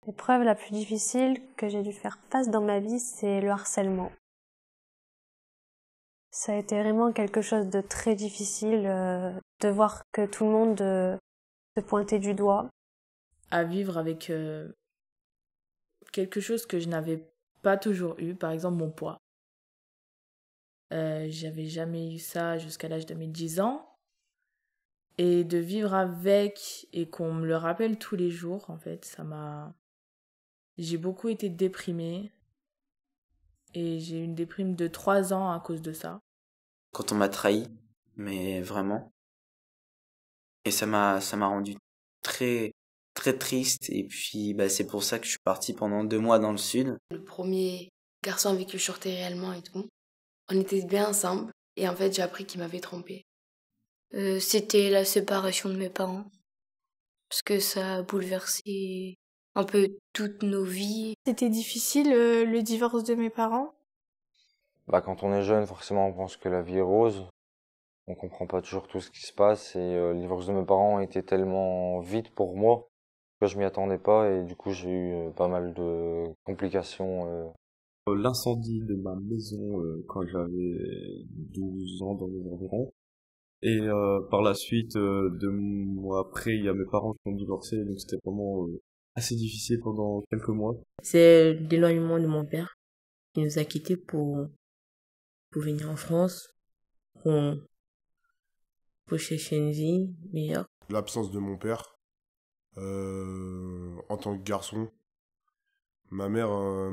L'épreuve la plus difficile que j'ai dû faire face dans ma vie, c'est le harcèlement. Ça a été vraiment quelque chose de très difficile, de voir que tout le monde te pointait du doigt. À vivre avec quelque chose que je n'avais pas toujours eu, par exemple mon poids. J'avais jamais eu ça jusqu'à l'âge de mes 10 ans. Et de vivre avec et qu'on me le rappelle tous les jours, en fait, ça m'a... J'ai beaucoup été déprimée et j'ai eu une déprime de 3 ans à cause de ça. Quand on m'a trahi, mais vraiment. Et ça m'a rendu très, très triste. Et puis, c'est pour ça que je suis parti pendant 2 mois dans le sud. Le premier garçon avec qui je sortais réellement et tout, on était bien ensemble. Et en fait, j'ai appris qu'il m'avait trompée. C'était la séparation de mes parents. Parce que ça a bouleversé un peu toutes nos vies. C'était difficile, le divorce de mes parents. Quand on est jeune, forcément, on pense que la vie est rose. On comprend pas toujours tout ce qui se passe. Et le divorce de mes parents était tellement vite pour moi que je m'y attendais pas. Et du coup, j'ai eu pas mal de complications. L'incendie de ma maison quand j'avais 12 ans dans les environs. Et par la suite, 2 mois après, il y a mes parents qui ont divorcé, donc c'était vraiment assez difficile pendant quelques mois. C'est l'éloignement de mon père qui nous a quittés pour venir en France, pour chercher une vie meilleure. L'absence de mon père, en tant que garçon, ma mère elle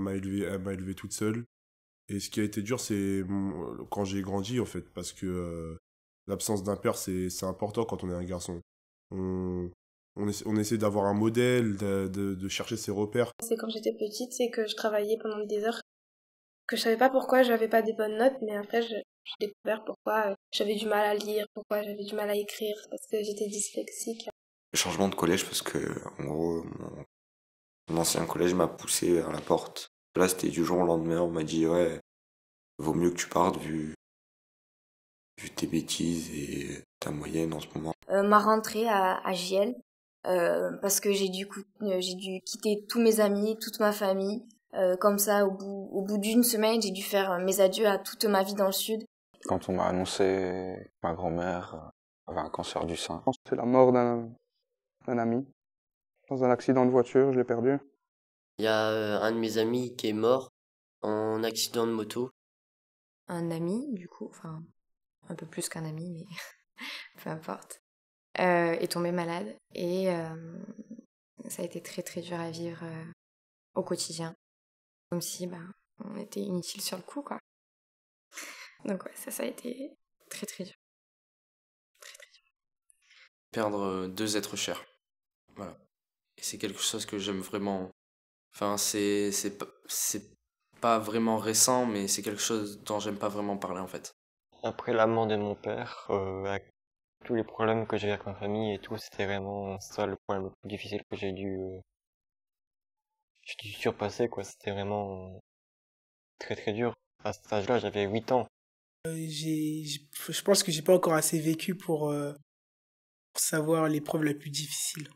m'a élevé toute seule. Et ce qui a été dur, c'est quand j'ai grandi, en fait, parce que l'absence d'un père, c'est important quand on est un garçon. On essaie d'avoir un modèle, de chercher ses repères. C'est quand j'étais petite, c'est que je travaillais pendant des heures, que je savais pas pourquoi j'avais pas des bonnes notes, mais après j'ai découvert pourquoi j'avais du mal à lire, pourquoi j'avais du mal à écrire, parce que j'étais dyslexique. Le changement de collège, parce que, en gros, mon ancien collège m'a poussé vers la porte. Là, c'était du jour au lendemain, on m'a dit, ouais, vaut mieux que tu partes vu tes bêtises et ta moyenne en ce moment. Ma rentrée à JL, parce que j'ai dû quitter tous mes amis, toute ma famille. Comme ça, au bout d'une semaine, j'ai dû faire mes adieux à toute ma vie dans le sud. Quand on m'a annoncé que ma grand-mère avait un cancer du sein. C'est la mort d'un ami. Dans un accident de voiture, je l'ai perdu. Il y a un de mes amis qui est mort en accident de moto. Un ami, du coup, enfin, un peu plus qu'un ami, mais peu importe, est tombé malade et ça a été très très dur à vivre au quotidien. Comme si on était inutile sur le coup, quoi. Donc ouais, ça a été très très dur. Très très dur. Perdre 2 êtres chers. Voilà. Et c'est quelque chose que j'aime vraiment. Enfin, c'est pas vraiment récent, mais c'est quelque chose dont j'aime pas vraiment parler, en fait. Après la mort de mon père, avec tous les problèmes que j'ai avec ma famille et tout, c'était vraiment ça le problème le plus difficile que j'ai dû surpasser, quoi. C'était vraiment très très dur. À cet âge-là, j'avais 8 ans. Je pense que j'ai pas encore assez vécu pour savoir l'épreuve la plus difficile.